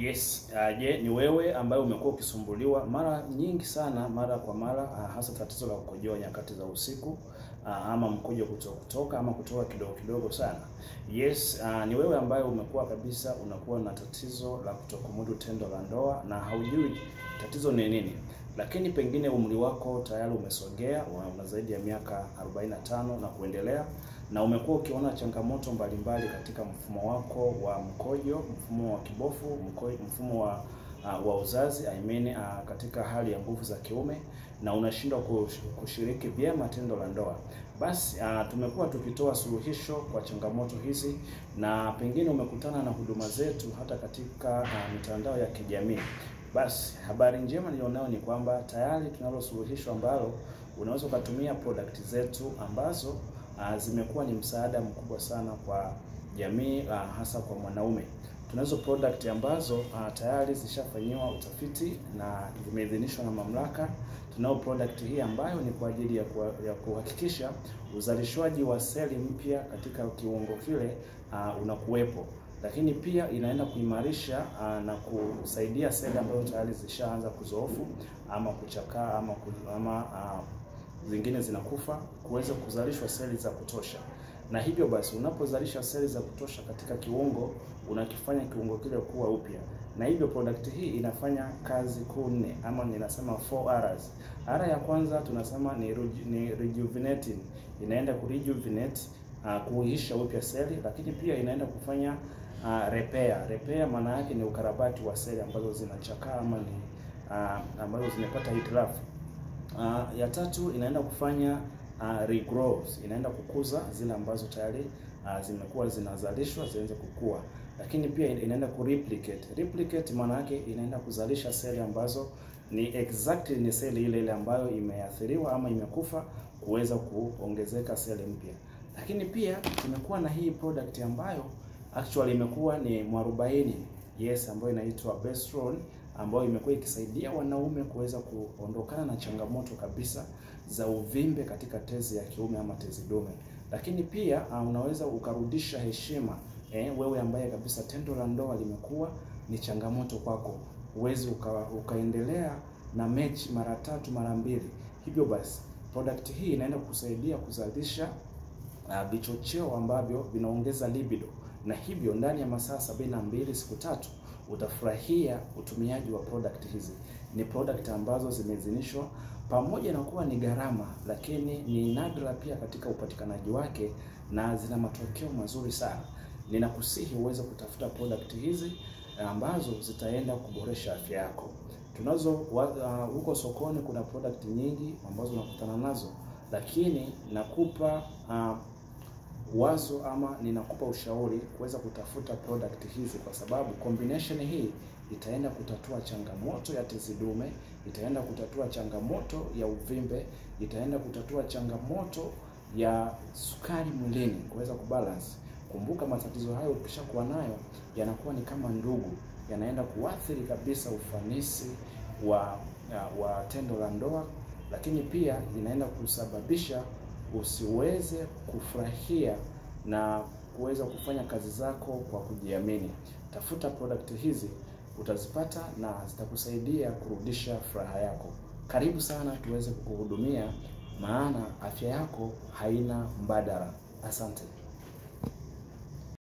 Yes, je, ni wewe ambaye umekuwa ukisumbuliwa mara nyingi sana, mara kwa mara, hasa tatizo la kukojoa nyakati za usiku, ama mkojo kutoka ama kutoka kidogo kidogo sana. Yes, ni wewe ambaye umekuwa kabisa unakuwa na tatizo la kutokumudu tendo la ndoa na haujui tatizo ni nini. Lakini pengine umri wako tayari umesogea, una zaidi ya miaka 45 na kuendelea, na umekuwa ukiona changamoto mbalimbali katika mfumo wako wa mkojo, mfumo wa kibofu, mfumo wa uzazi, katika hali ya nguvu za kiume, na unashindwa kushiriki vyema tendo la ndoa. Basi tumekuwa tukitoa suluhisho kwa changamoto hizi, na pengine umekutana na huduma zetu hata katika mitandao ya kijamii. Basi habari njema nilionayo ni kwamba tayari tunalo suluhisho ambalo unaweza kutumia product zetu ambazo zimekuwa ni msaada mkubwa sana kwa jamii, hasa kwa mwanaume. Tunazo product ambazo tayari zishafanywa utafiti na zimeidhinishwa na mamlaka. Tunao product hii ambayo ni kwa ajili ya kuhakikisha uzalishwaji wa seli mpya katika kiungo kile unakuwepo. Lakini pia inaenda kuimarisha na kusaidia seli ambazo tayari zishaanza kuzoofu ama kuchakaa ama zingine zinakufa kuweza kuzalishwa seli za kutosha. Na hivyo basi unapozalisha seli za kutosha katika kiungo, unakifanya kiungo kile kuwa upya. Na hivyo product hii inafanya kazi kuu 4 ama ninasema 4 R's. R ya kwanza tunasema ni rejuvenating. Inaenda kurejuvenate, kuhuisha upya seli, lakini pia inaenda kufanya repair. Repair maana yake ni ukarabati wa seli ambazo zinachakaa ama ni ambazo zimepata hitilafu. Ya tatu inaenda kufanya regrowth, inaenda kukuza zile ambazo tayari zimekuwa zinazalishwa zianze kukua. Lakini pia inaenda kureplicate. Replicate maana yake inaenda kuzalisha seli ambazo ni seli ile ambayo imeathiriwa ama imekufa kuweza kuongezeka seli mpya. Lakini pia tumekuwa na hii product ambayo actually imekuwa ni mwarobaini, yes, ambayo inaitwa Bestrol, ambayo imekuwa ikisaidia wanaume kuweza kuondokana na changamoto kabisa za uvimbe katika tezi ya kiume ama tezi dume. Lakini pia unaweza ukarudisha heshima, wewe ambaye kabisa tendo la ndoa limekuwa ni changamoto kwako, uweze ukaendelea na mechi mara 3 mara 2. Hivyo basi product hii inaenda kusaidia kuzalisha vichocheo ambavyo vinaongeza libido, na hivyo ndani ya masaa 72 siku 3 utafurahia utumiaji wa product hizi. Ni product ambazo zimeidhinishwa, pamoja na kuwa ni gharama, lakini ni nadra pia katika upatikanaji wake na zina matokeo mazuri sana. Ninakusihi uweze kutafuta product hizi ambazo zitaenda kuboresha afya yako. Tunazo huko sokoni, kuna product nyingi ambazo unakutana nazo, lakini nakupa wazo ama ninakupa ushauri kuweza kutafuta product hizi, kwa sababu combination hii itaenda kutatua changamoto ya tezi dume, itaenda kutatua changamoto ya uvimbe, itaenda kutatua changamoto ya sukari mwilini, kuweza kubalance. Kumbuka matatizo hayo ukishakuwa nayo yanakuwa ni kama ndugu, yanaenda kuathiri kabisa ufanisi wa tendo la ndoa, lakini pia inaenda kusababisha usiweze kufurahia na kuweza kufanya kazi zako kwa kujiamini. Tafuta product hizi, utazipata na zitakusaidia kurudisha furaha yako. Karibu sana tuweze kukuhudumia, maana afya yako haina mbadala. Asante.